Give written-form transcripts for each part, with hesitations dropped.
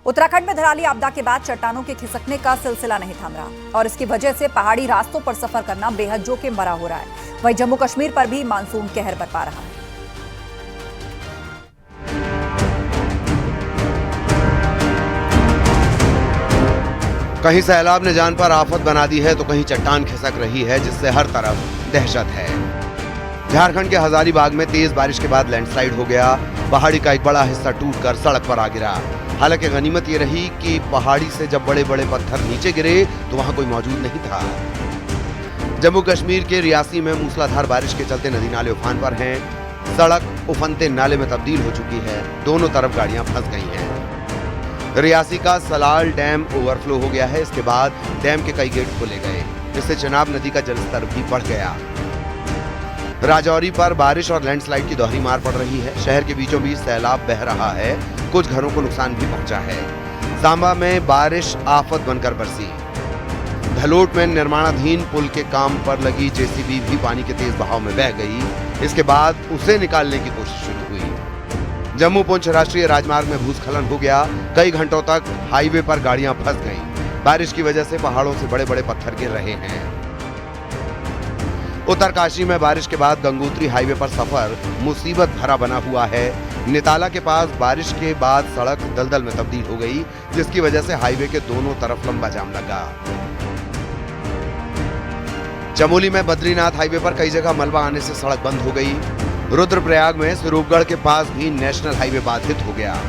उत्तराखंड में धराली आपदा के बाद चट्टानों के खिसकने का सिलसिला नहीं थम रहा और इसकी वजह से पहाड़ी रास्तों पर सफर करना बेहद जोखिम भरा हो रहा है। वहीं जम्मू कश्मीर पर भी मानसून कहर बरपा रहा है। कहीं सैलाब ने जान पर आफत बना दी है तो कहीं चट्टान खिसक रही है, जिससे हर तरफ दहशत है। झारखंड के हजारीबाग में तेज बारिश के बाद लैंडस्लाइड हो गया। पहाड़ी का एक बड़ा हिस्सा टूटकर सड़क पर आ गिरा। हालांकि गनीमत ये रही कि पहाड़ी से जब बड़े बड़े पत्थर नीचे गिरे तो वहां कोई मौजूद नहीं था। जम्मू कश्मीर के रियासी में मूसलाधार बारिश के चलते नदी नाले उफान पर हैं। सड़क उफनते नाले में तब्दील हो चुकी है। दोनों तरफ गाड़ियां फंस गई हैं। रियासी का सलाल डैम ओवरफ्लो हो गया है। इसके बाद डैम के कई गेट खोले गए, जिससे चिनाब नदी का जलस्तर भी बढ़ गया। राजौरी पर बारिश और लैंडस्लाइड की दोहरी मार पड़ रही है। शहर के बीचों बीच सैलाब बह रहा है। कुछ घरों को नुकसान भी पहुंचा है। सांबा में बारिश आफत बनकर बरसी। धलोट में निर्माणाधीन पुल के काम पर लगी जेसीबी भी पानी के तेज बहाव में बह गई। इसके बाद उसे निकालने की कोशिश शुरू हुई। जम्मू पुंछ राष्ट्रीय राजमार्ग में भूस्खलन हो गया। कई घंटों तक हाईवे पर गाड़ियां फंस गईं। बारिश की वजह से पहाड़ों से बड़े बड़े पत्थर गिर रहे हैं। उत्तरकाशी में बारिश के बाद गंगोत्री हाईवे पर सफर मुसीबत भरा बना हुआ है। निताला के पास बारिश के बाद सड़क दलदल में तब्दील हो गई, जिसकी वजह से हाईवे के दोनों तरफ लंबा जाम लगा। चमोली में बद्रीनाथ हाईवे पर कई जगह मलबा आने से सड़क बंद हो गई। रुद्रप्रयाग में स्वरूपगढ़ के पास भी नेशनल हाईवे बाधित हो गया।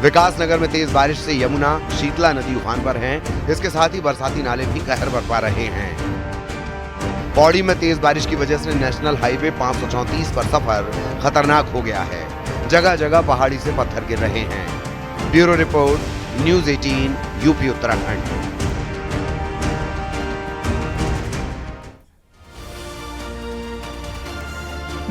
विकासनगर में तेज बारिश से यमुना, शीतला नदी उफान पर हैं। इसके साथ ही बरसाती नाले भी कहर बरपा रहे हैं। पौड़ी में तेज बारिश की वजह से नेशनल हाईवे 534 पर सफर खतरनाक हो गया है। जगह जगह पहाड़ी से पत्थर गिर रहे हैं। Bureau report, news 18, UP Uttarakhand.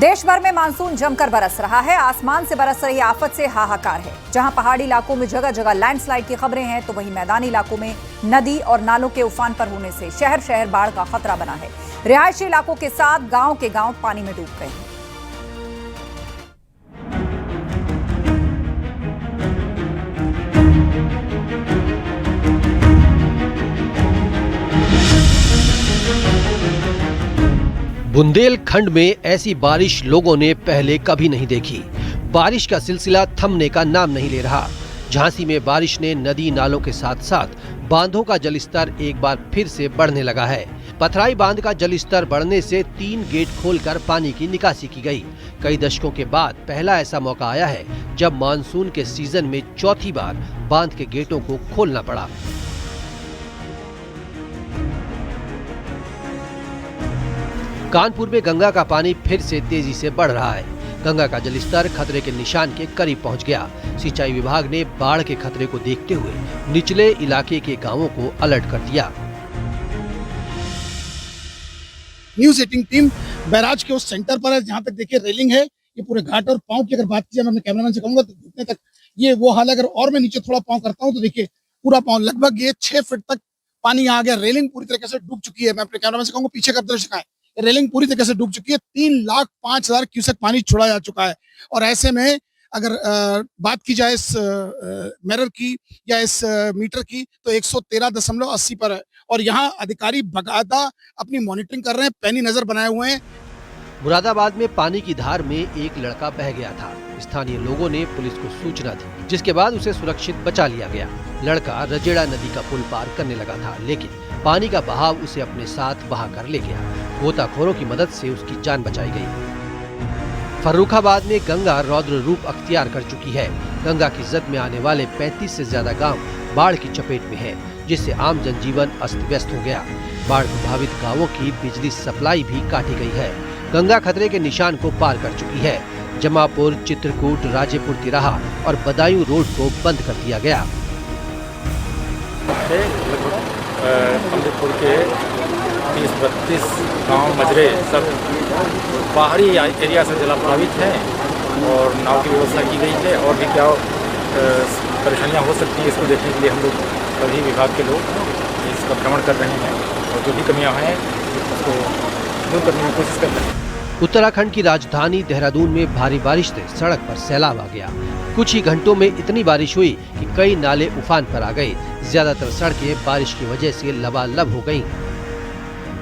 देश भर में मानसून जमकर बरस रहा है। आसमान से बरस रही आफत से हाहाकार है। जहां पहाड़ी इलाकों में जगह जगह लैंडस्लाइड की खबरें हैं, तो वहीं मैदानी इलाकों में नदी और नालों के उफान पर होने से शहर शहर बाढ़ का खतरा बना है। रिहायशी इलाकों के साथ गांव के गांव पानी में डूब गए हैं। बुंदेलखंड में ऐसी बारिश लोगों ने पहले कभी नहीं देखी। बारिश का सिलसिला थमने का नाम नहीं ले रहा। झांसी में बारिश ने नदी नालों के साथ साथ बांधों का जलस्तर एक बार फिर से बढ़ने लगा है। पथराई बांध का जलस्तर बढ़ने से 3 गेट खोलकर पानी की निकासी की गई। कई दशकों के बाद पहला ऐसा मौका आया है जब मानसून के सीजन में चौथी बार बांध के गेटों को खोलना पड़ा। कानपुर में गंगा का पानी फिर से तेजी से बढ़ रहा है। गंगा का जलस्तर खतरे के निशान के करीब पहुंच गया। सिंचाई विभाग ने बाढ़ के खतरे को देखते हुए निचले इलाके के गांवों को अलर्ट कर दिया। न्यूज़ 18 टीम बैराज के उस सेंटर पर है जहां तक देखिए रेलिंग है। ये पूरे घाट और पांव की अगर बात की जाए, मैं अपने कैमरामैन से कहूंगा तो घुटने तक ये वो हाल है। अगर और मैं नीचे थोड़ा पांव करता हूं तो देखिए पूरा पांव लगभग ये 6 फीट तक पानी आ गया। रेलिंग पूरी तरीके से डूब चुकी है। मैं अपने कैमरामैन से कहूंगा पीछे का दृश्य दिखाएं। रेलिंग पूरी तरीके से डूब चुकी है। 3,05,000 क्यूसेक पानी छोड़ा जा चुका है। और ऐसे में अगर बात की जाए इस मिरर की या इस मीटर की तो 113.80 पर है। और यहाँ अधिकारी बकायदा अपनी मॉनिटरिंग कर रहे हैं, पैनी नजर बनाए हुए हैं। मुरादाबाद में पानी की धार में एक लड़का बह गया था। स्थानीय लोगों ने पुलिस को सूचना दी, जिसके बाद उसे सुरक्षित बचा लिया गया। लड़का रजेड़ा नदी का पुल पार करने लगा था, लेकिन पानी का बहाव उसे अपने साथ बहा कर ले गया। गोताखोरों की मदद से उसकी जान बचाई गई। फर्रुखाबाद में गंगा रौद्र रूप अख्तियार कर चुकी है। गंगा की जद में आने वाले 35 से ज्यादा गांव बाढ़ की चपेट में है, जिससे आम जनजीवन अस्त व्यस्त हो गया। बाढ़ प्रभावित गांवों की बिजली सप्लाई भी काटी गई है। गंगा खतरे के निशान को पार कर चुकी है। जमापुर, चित्रकूट, राजेपुर तिराहा और बदायूं रोड को बंद कर दिया गया। अमृतपुर के 30-32 गाँव मजरे सब बाहरी एरिया से जलाप्लावित हैं और नाव की व्यवस्था की गई है। और भी क्या परेशानियां हो सकती है, इसको देखने के लिए हम लोग सभी विभाग के लोग इसका भ्रमण कर रहे हैं और जो भी कमियां हैं उसको दूर करने की कोशिश कर रहे हैं। उत्तराखंड की राजधानी देहरादून में भारी बारिश से सड़क पर सैलाब आ गया। कुछ ही घंटों में इतनी बारिश हुई कि कई नाले उफान पर आ गए। ज्यादातर सड़कें बारिश की वजह से लबालब हो गईं।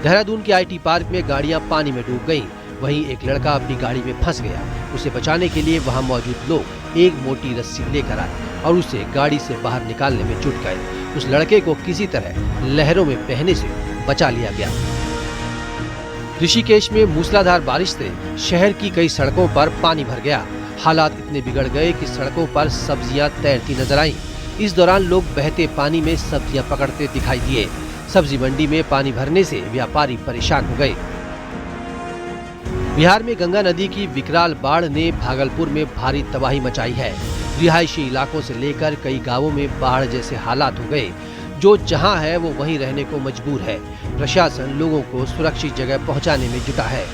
देहरादून के IT पार्क में गाड़ियां पानी में डूब गईं। वहीं एक लड़का अपनी गाड़ी में फंस गया। उसे बचाने के लिए वहां मौजूद लोग एक मोटी रस्सी लेकर आए और उसे गाड़ी से बाहर निकालने में जुट गए। उस लड़के को किसी तरह लहरों में बहने से बचा लिया गया। ऋषिकेश में मूसलाधार बारिश से शहर की कई सड़कों पर पानी भर गया। हालात इतने बिगड़ गए कि सड़कों पर सब्जियां तैरती नजर आईं। इस दौरान लोग बहते पानी में सब्जियां पकड़ते दिखाई दिए। सब्जी मंडी में पानी भरने से व्यापारी परेशान हो गए। बिहार में गंगा नदी की विकराल बाढ़ ने भागलपुर में भारी तबाही मचाई है। रिहायशी इलाकों से लेकर कई गांवों में बाढ़ जैसे हालात हो गए। जो जहां है वो वहीं रहने को मजबूर है। प्रशासन लोगों को सुरक्षित जगह पहुंचाने में जुटा है।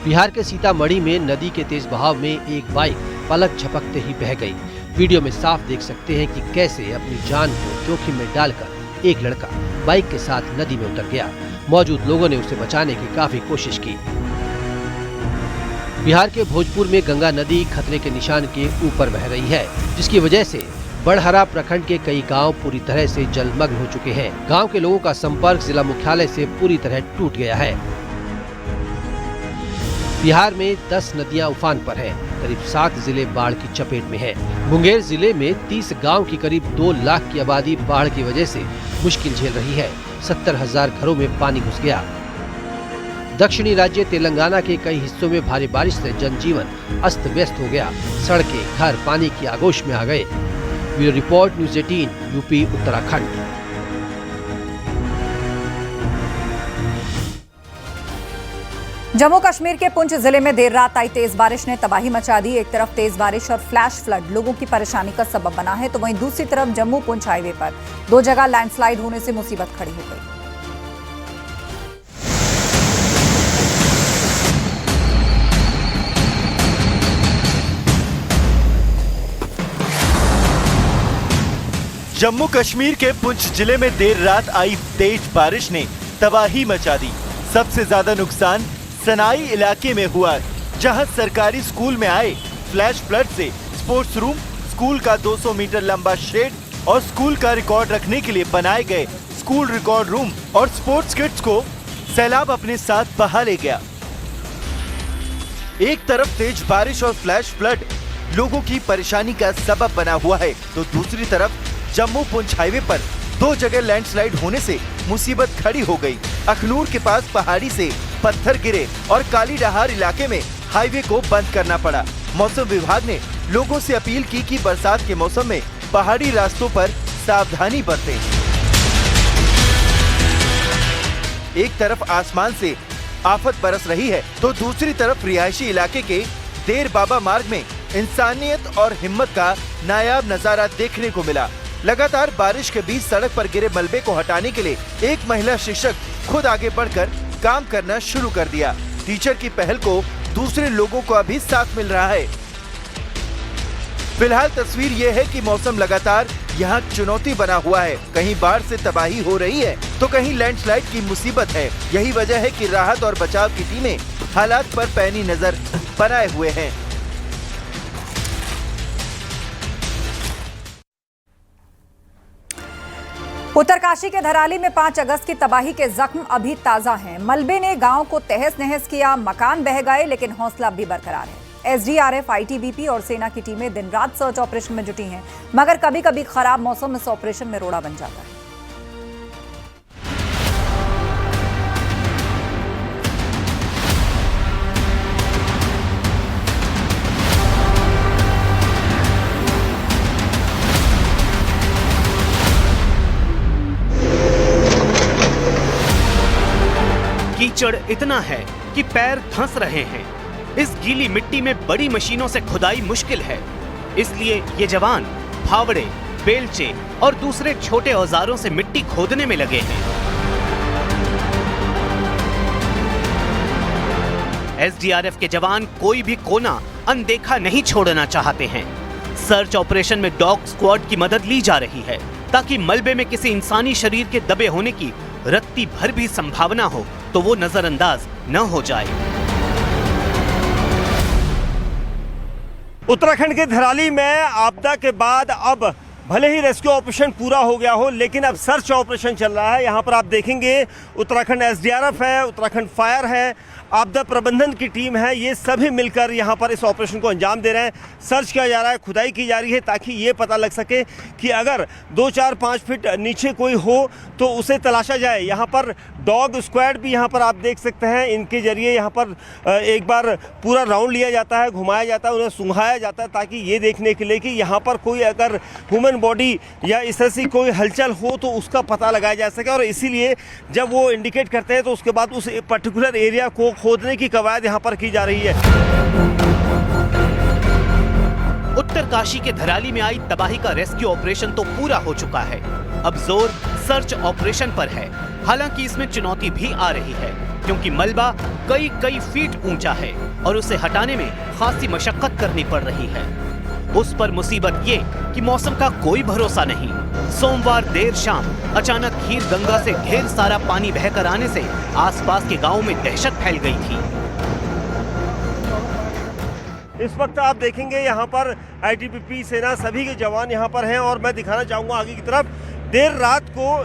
बिहार के सीतामढ़ी में नदी के तेज बहाव में एक बाइक पलक झपकते ही बह गई। वीडियो में साफ देख सकते हैं कि कैसे अपनी जान को जोखिम में डालकर एक लड़का बाइक के साथ नदी में उतर गया। मौजूद लोगों ने उसे बचाने की काफी कोशिश की। बिहार के भोजपुर में गंगा नदी खतरे के निशान के ऊपर बह रही है, जिसकी वजह से बड़हरा प्रखंड के कई गांव पूरी तरह से जलमग्न हो चुके हैं। गांव के लोगों का संपर्क जिला मुख्यालय से पूरी तरह टूट गया है। बिहार में 10 नदियां उफान पर हैं। करीब 7 जिले बाढ़ की चपेट में हैं। मुंगेर जिले में 30 गांव की करीब 2 लाख की आबादी बाढ़ की वजह से मुश्किल झेल रही है। 70,000 घरों में पानी घुस गया। दक्षिणी राज्य तेलंगाना के कई हिस्सों में भारी बारिश से जनजीवन अस्त व्यस्त हो गया। सड़कें, घर पानी की आगोश में आ गए। Bureau report, news 18, UP Uttarakhand. Jammu Kashmir के पुंछ जिले में देर रात आई तेज बारिश ने तबाही मचा दी। एक तरफ तेज बारिश और फ्लैश फ्लड लोगों की परेशानी का सबब बना है, तो वहीं दूसरी तरफ जम्मू पुंछ हाईवे पर 2 जगह लैंडस्लाइड होने से मुसीबत खड़ी हो गई। जम्मू कश्मीर के पुंछ जिले में देर रात आई तेज बारिश ने तबाही मचा दी। सबसे ज्यादा नुकसान सनाई इलाके में हुआ, जहां सरकारी स्कूल में आए फ्लैश फ्लड से स्पोर्ट्स रूम, स्कूल का 200 मीटर लंबा शेड और स्कूल का रिकॉर्ड रखने के लिए बनाए गए स्कूल रिकॉर्ड रूम और स्पोर्ट्स किट्स को सैलाब अपने साथ बहा ले गया। एक तरफ तेज बारिश और फ्लैश फ्लड लोगों की परेशानी का सबब बना हुआ है, तो दूसरी तरफ जम्मू पुंछ हाईवे पर 2 जगह लैंडस्लाइड होने से मुसीबत खड़ी हो गई। अखनूर के पास पहाड़ी से पत्थर गिरे और कालीडहार इलाके में हाईवे को बंद करना पड़ा। मौसम विभाग ने लोगों से अपील की कि बरसात के मौसम में पहाड़ी रास्तों पर सावधानी बरतें। एक तरफ आसमान से आफत बरस रही है, तो दूसरी तरफ रिहायशी इलाके के देर बाबा मार्ग में इंसानियत और हिम्मत का नायाब नजारा देखने को मिला। लगातार बारिश के बीच सड़क पर गिरे मलबे को हटाने के लिए एक महिला शिक्षक खुद आगे बढ़कर काम करना शुरू कर दिया। टीचर की पहल को दूसरे लोगों को भी साथ मिल रहा है। फिलहाल तस्वीर ये है कि मौसम लगातार यहाँ चुनौती बना हुआ है। कहीं बाढ़ से तबाही हो रही है, तो कहीं लैंडस्लाइड की मुसीबत है। यही वजह है कि राहत और बचाव की टीमें हालात पर पैनी नजर बनाए हुए हैं। उत्तरकाशी के धराली में 5 अगस्त की तबाही के जख्म अभी ताजा हैं। मलबे ने गांव को तहस नहस किया, मकान बह गए, लेकिन हौसला भी बरकरार है। एसडीआरएफ, आईटीबीपी और सेना की टीमें दिन रात सर्च ऑपरेशन में जुटी हैं, मगर कभी कभी खराब मौसम इस ऑपरेशन में रोड़ा बन जाता है। कीचड़ इतना है कि पैर धंस रहे हैं। इस गीली मिट्टी में बड़ी मशीनों से खुदाई मुश्किल है, इसलिए ये जवान फावड़े, बेलचे और दूसरे छोटे औजारों से मिट्टी खोदने में लगे हैं। एसडीआरएफ के जवान कोई भी कोना अनदेखा नहीं छोड़ना चाहते हैं। सर्च ऑपरेशन में डॉग स्क्वाड की मदद ली जा रही है, ताकि मलबे में किसी इंसानी शरीर के दबे होने की रत्ती भर भी संभावना हो तो वो नजरअंदाज न हो जाए। उत्तराखंड के धराली में आपदा के बाद अब भले ही रेस्क्यू ऑपरेशन पूरा हो गया हो, लेकिन अब सर्च ऑपरेशन चल रहा है। यहाँ पर आप देखेंगे उत्तराखंड SDRF है, उत्तराखंड फायर है, आपदा प्रबंधन की टीम है, ये सभी मिलकर यहाँ पर इस ऑपरेशन को अंजाम दे रहे हैं। सर्च किया जा रहा है, खुदाई की जा रही है, ताकि ये पता लग सके कि अगर 2, 4, 5 फीट नीचे कोई हो तो उसे तलाशा जाए। यहाँ पर डॉग स्क्वाड भी यहाँ पर आप देख सकते हैं, इनके जरिए यहाँ पर एक बार पूरा राउंड लिया जाता है, घुमाया जाता है, उन्हें सुंघाया जाता है, ताकि ये देखने के लिए कि यहाँ पर कोई अगर ह्यूमन बॉडी या इस तरह से कोई हलचल हो तो उसका पता लगाया जा सके। और इसीलिए जब वो इंडिकेट करते हैं तो उसके बाद उस पर्टिकुलर एरिया को खोदने की कवायद यहाँ पर की जा रही है। उत्तरकाशी के धराली में आई तबाही का रेस्क्यू ऑपरेशन तो पूरा हो चुका है। अब जोर सर्च ऑपरेशन पर है। हालांकि इसमें चुनौती भी आ रही है, क्योंकि मलबा कई फीट ऊंचा है और उसे हटाने में खासी मशक्कत करनी पड़ रही है। उस पर मुसीबत ये कि मौसम का कोई भरोसा नहीं। सोमवार देर शाम अचानक खीर गंगा से ढेर सारा पानी बहकर आने से आसपास के गांवों में दहशत फैल गई थी। इस वक्त आप देखेंगे यहाँ पर ITBP सेना सभी के जवान यहाँ पर हैं और मैं दिखाना चाहूँगा आगे की तरफ।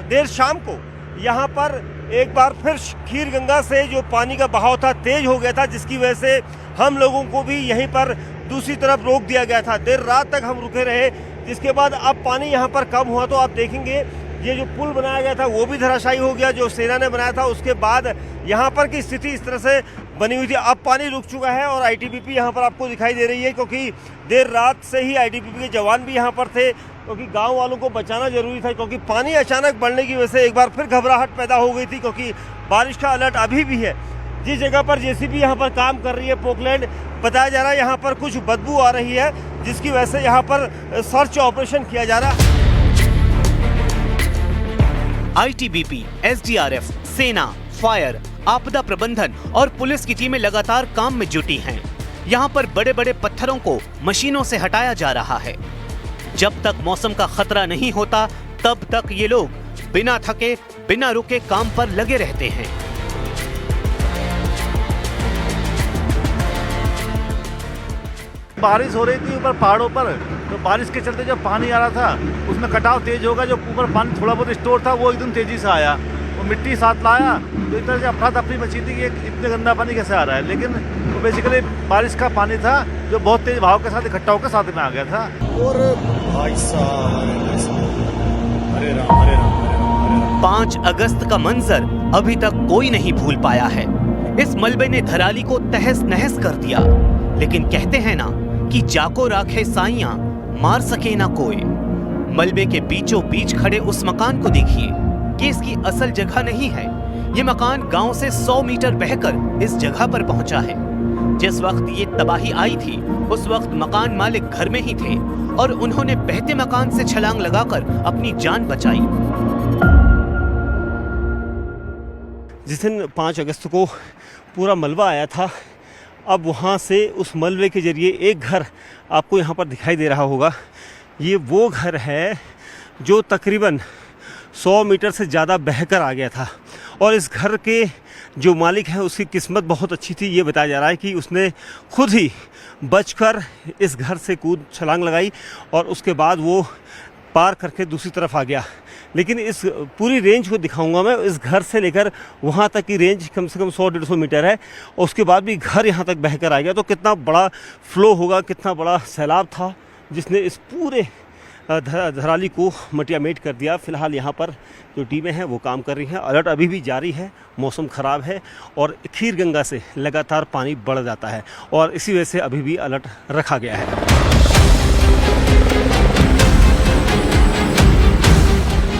देर शाम को यहाँ पर एक बार फिर खीर गंगा से जो पानी का बहाव था तेज हो गया था, जिसकी वजह से हम लोगों को भी यहीं पर दूसरी तरफ रोक दिया गया था। देर रात तक हम रुके रहे, जिसके बाद अब पानी यहाँ पर कम हुआ तो आप देखेंगे ये जो पुल बनाया गया था वो भी धराशायी हो गया, जो सेना ने बनाया था। उसके बाद यहाँ पर की स्थिति इस तरह से बनी हुई थी। अब पानी रुक चुका है और ITBP यहाँ पर आपको दिखाई दे रही है, क्योंकि देर रात से ही ITBP के जवान भी यहाँ पर थे, क्योंकि गांव वालों को बचाना जरूरी था, क्योंकि पानी अचानक बढ़ने की वजह से एक बार फिर घबराहट पैदा हो गई थी, क्योंकि बारिश का अलर्ट अभी भी है। जिस जगह पर JCB यहाँ पर काम कर रही है पोकलैंड, बताया जा रहा है यहाँ पर कुछ बदबू आ रही है, जिसकी वजह से यहाँ पर सर्च ऑपरेशन किया जा रहा है। ITBP, SDRF, सेना, फायर, आपदा प्रबंधन और पुलिस की टीमें लगातार काम में जुटी हैं। यहाँ पर बड़े बड़े पत्थरों को मशीनों से हटाया जा रहा है। जब तक मौसम का खतरा नहीं होता तब तक ये लोग बिना थके बिना रुके काम पर लगे रहते हैं। बारिश हो रही थी ऊपर पहाड़ों पर, तो बारिश के चलते जब पानी आ रहा था उसमें कटाव तेज होगा। जो ऊपर पानी थोड़ा बहुत स्टोर था वो एकदम तेजी से आया, वो मिट्टी साथ लाया, तो इस तरह से अफरा तफरी मची थी कि इतने गंदा पानी कैसे आ रहा है। लेकिन वो बेसिकली बारिश का पानी था जो बहुत तेज भाव के साथ इकट्ठा होकर साथ में आ गया था। और भाई साहब, हरे राम हरे राम हरे राम। 5 अगस्त का मंजर अभी तक कोई नहीं भूल पाया है। इस मलबे ने धराली को तहस नहस कर दिया, लेकिन कहते हैं ना कि जाको राखे साइयां मार सके ना कोई। मलबे के बीचों बीच खड़े उस मकान को देखिए कि इसकी असल जगह नहीं है। ये मकान गांव से 100 मीटर बहकर इस जगह पर पहुंचा है। जिस वक्त ये तबाही आई थी उस वक्त मकान मालिक घर में ही थे और उन्होंने बहते मकान से छलांग लगाकर अपनी जान बचाई। जिस दिन 5 अगस्त को पूरा मलबा आया था, अब वहाँ से उस मलबे के जरिए एक घर आपको यहाँ पर दिखाई दे रहा होगा। ये वो घर है जो तकरीबन 100 मीटर से ज़्यादा बहकर आ गया था, और इस घर के जो मालिक है उसकी किस्मत बहुत अच्छी थी। ये बताया जा रहा है कि उसने खुद ही बचकर इस घर से कूद छलांग लगाई और उसके बाद वो पार करके दूसरी तरफ आ गया। लेकिन इस पूरी रेंज को दिखाऊंगा मैं। इस घर से लेकर वहाँ तक की रेंज कम से कम 100-150 मीटर है, और उसके बाद भी घर यहाँ तक बहकर आ गया। तो कितना बड़ा फ्लो होगा, कितना बड़ा सैलाब था जिसने इस पूरे धराली को मटियामेट कर दिया। फिलहाल यहाँ पर जो टीमें हैं वो काम कर रही हैं। अलर्ट अभी भी जारी है, मौसम ख़राब है और खीर गंगा से लगातार पानी बढ़ जाता है, और इसी वजह से अभी भी अलर्ट रखा गया है।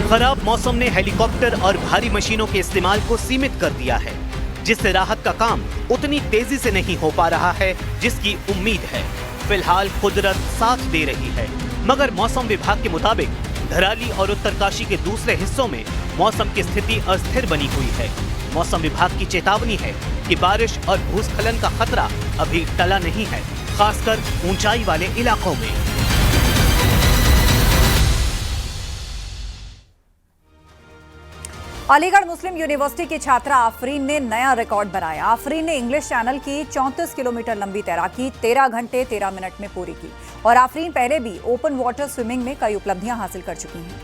खराब मौसम ने हेलीकॉप्टर और भारी मशीनों के इस्तेमाल को सीमित कर दिया है, जिससे राहत का काम उतनी तेजी से नहीं हो पा रहा है जिसकी उम्मीद है। फिलहाल कुदरत साथ दे रही है, मगर मौसम विभाग के मुताबिक धराली और उत्तरकाशी के दूसरे हिस्सों में मौसम की स्थिति अस्थिर बनी हुई है। मौसम विभाग की चेतावनी है कि बारिश और भूस्खलन का खतरा अभी टला नहीं है, खासकर ऊंचाई वाले इलाकों में। अलीगढ़ मुस्लिम यूनिवर्सिटी की छात्रा आफरीन ने नया रिकॉर्ड बनाया। आफरीन ने इंग्लिश चैनल की 34 किलोमीटर लंबी तैराकी 13 घंटे 13 मिनट में पूरी की और आफरीन पहले भी ओपन वाटर स्विमिंग में कई उपलब्धियां हासिल कर चुकी हैं।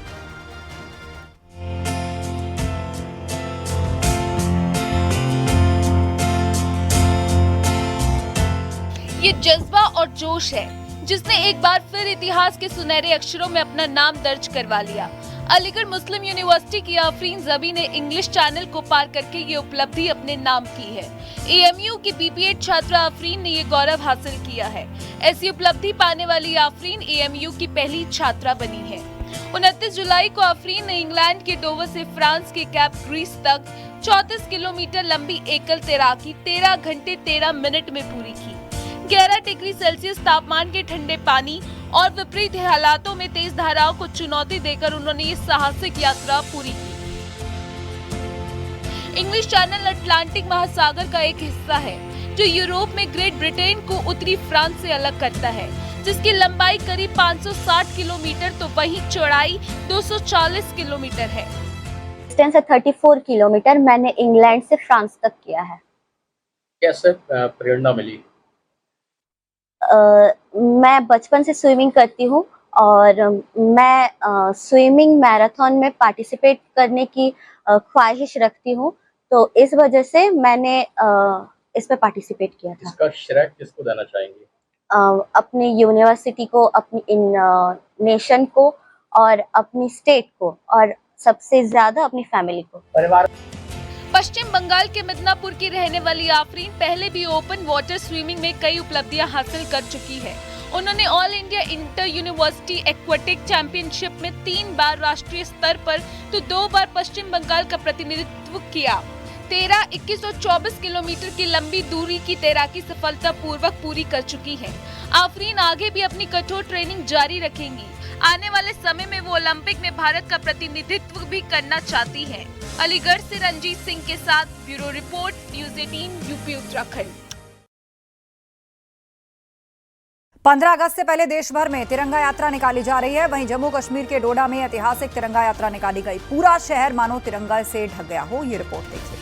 ये जज्बा और जोश है जिसने एक बार फिर इतिहास के सुनहरे अक्षरों में अपना नाम दर्ज करवा लिया। अलीगढ़ मुस्लिम यूनिवर्सिटी की आफरीन ज़बी ने इंग्लिश चैनल को पार करके ये उपलब्धि अपने नाम की है। एएमयू की बीपीएड छात्रा आफरीन ने ये गौरव हासिल किया है। ऐसी उपलब्धि पाने वाली आफरीन एएमयू की पहली छात्रा बनी है। 29 जुलाई को आफरीन ने इंग्लैंड के डोवर से फ्रांस के कैप ग्रीस तक 34 किलोमीटर लंबी एकल तैराकी 13 घंटे 13 मिनट में पूरी की। 11 डिग्री सेल्सियस तापमान के ठंडे पानी और विपरीत हालातों में तेज धाराओं को चुनौती देकर उन्होंने ये साहसिक यात्रा पूरी की। इंग्लिश चैनल अटलांटिक महासागर का एक हिस्सा है जो यूरोप में ग्रेट ब्रिटेन को उत्तरी फ्रांस से अलग करता है, जिसकी लंबाई करीब 560 किलोमीटर तो वहीं चौड़ाई 240 किलोमीटर है। डिस्टेंस है 34 किलोमीटर। मैंने इंग्लैंड से फ्रांस तक किया है। कैसे प्रेरणा मिली? मैं बचपन से स्विमिंग करती हूँ और मैं स्विमिंग मैराथन में पार्टिसिपेट करने की ख्वाहिश रखती हूँ, तो इस वजह से मैंने इस पे पार्टिसिपेट किया था। इसका श्रेय किसको देना चाहेंगे? अपनी यूनिवर्सिटी को, अपनी नेशन को और अपनी स्टेट को और सबसे ज्यादा अपनी फैमिली को। परिवार। पश्चिम बंगाल के मिदनापुर की रहने वाली आफरीन पहले भी ओपन वाटर स्विमिंग में कई उपलब्धियां हासिल कर चुकी है। उन्होंने all India inter university aquatic championship में 3 बार राष्ट्रीय स्तर पर तो 2 बार पश्चिम बंगाल का प्रतिनिधित्व किया। 13, 21 और 24 किलोमीटर की लंबी दूरी की तैराकी सफलतापूर्वक पूरी कर चुकी है। आफरीन आगे भी अपनी कठोर ट्रेनिंग जारी रखेंगी। आने वाले समय में वो ओलंपिक में भारत का प्रतिनिधित्व भी करना चाहती है। अलीगढ़ से रंजीत सिंह के साथ bureau report, news 18 UP Uttarakhand. 15 अगस्त से पहले देश भर में तिरंगा यात्रा निकाली जा रही है। वहीं जम्मू कश्मीर के डोडा में ऐतिहासिक तिरंगा यात्रा निकाली गई। पूरा शहर मानो तिरंगा से ढक गया हो। ये रिपोर्ट देखिए।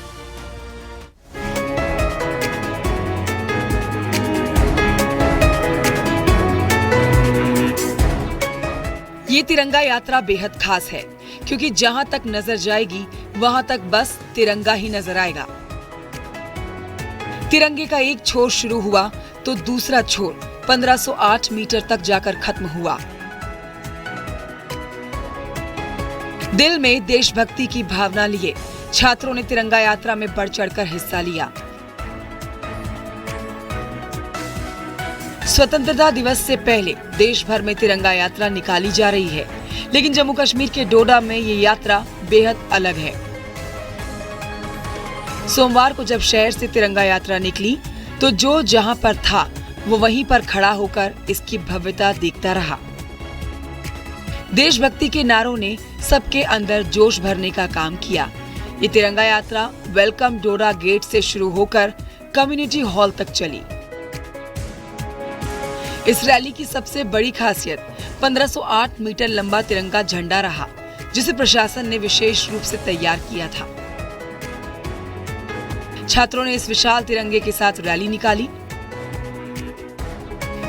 ये तिरंगा यात्रा बेहद खास है क्योंकि जहां तक नजर जाएगी वहां तक बस तिरंगा ही नजर आएगा। तिरंगे का एक छोर शुरू हुआ तो दूसरा छोर 1508 मीटर तक जाकर खत्म हुआ। दिल में देशभक्ति की भावना लिए छात्रों ने तिरंगा यात्रा में बढ़ चढ़कर हिस्सा लिया। स्वतंत्रता दिवस से पहले देश भर में तिरंगा यात्रा निकाली जा रही है, लेकिन जम्मू कश्मीर के डोडा में ये यात्रा बेहद अलग है। सोमवार को जब शहर से तिरंगा यात्रा निकली तो जो जहां पर था वो वहीं पर खड़ा होकर इसकी भव्यता देखता रहा। देशभक्ति के नारों ने सबके अंदर जोश भरने का काम किया। ये तिरंगा यात्रा वेलकम डोडा गेट से शुरू होकर कम्युनिटी हॉल तक चली। इस रैली की सबसे बड़ी खासियत 1508 मीटर लंबा तिरंगा झंडा रहा, जिसे प्रशासन ने विशेष रूप से तैयार किया था। छात्रों ने इस विशाल तिरंगे के साथ रैली निकाली।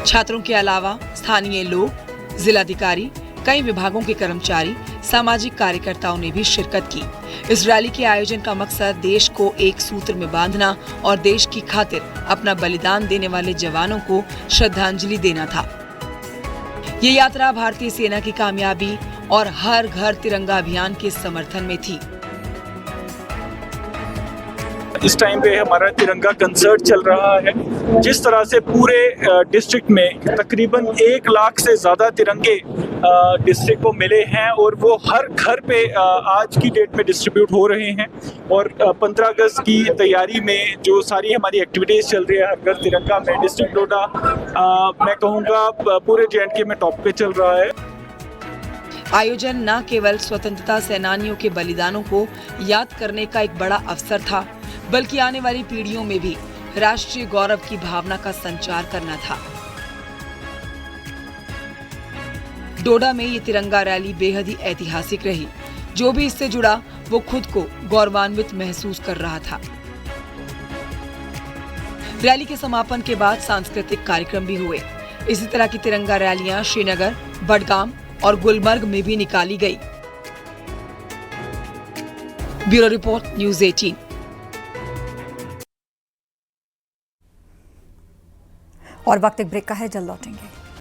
छात्रों के अलावा स्थानीय लोग, जिलाधिकारी, कई विभागों के कर्मचारी, सामाजिक कार्यकर्ताओं ने भी शिरकत की। इस रैली के आयोजन का मकसद देश को एक सूत्र में बांधना और देश की खातिर अपना बलिदान देने वाले जवानों को श्रद्धांजलि देना था। ये यात्रा भारतीय सेना की कामयाबी और हर घर तिरंगा अभियान के समर्थन में थी। इस टाइम पे हमारा तिरंगा कंसर्ट चल रहा है। जिस तरह से पूरे डिस्ट्रिक्ट में तकरीबन 1 लाख से ज़्यादा तिरंगे डिस्ट्रिक्ट को मिले हैं और वो हर घर पे आज की डेट में डिस्ट्रीब्यूट हो रहे हैं। और 15 अगस्त की तैयारी में जो सारी हमारी एक्टिविटीज़ चल रही है हर घर तिरंगा में, डिस्ट्रिक्ट डोडा मैं कहूँगा पूरे JNK में टॉप पे चल रहा है। आयोजन न केवल स्वतंत्रता सेनानियों के बलिदानों को याद करने का एक बड़ा अवसर था, बल्कि आने वाली पीढ़ियों में भी राष्ट्रीय गौरव की भावना का संचार करना था। डोडा में ये तिरंगा रैली बेहद ही ऐतिहासिक रही। जो भी इससे जुड़ा वो खुद को गौरवान्वित महसूस कर रहा था। रैली के समापन के बाद सांस्कृतिक कार्यक्रम भी हुए। इसी तरह की तिरंगा रैलियां श्रीनगर, बडगाम और गुलमर्ग में भी निकाली गई। Bureau report, news 18। और वक्त एक ब्रेक का है, जल्द लौटेंगे।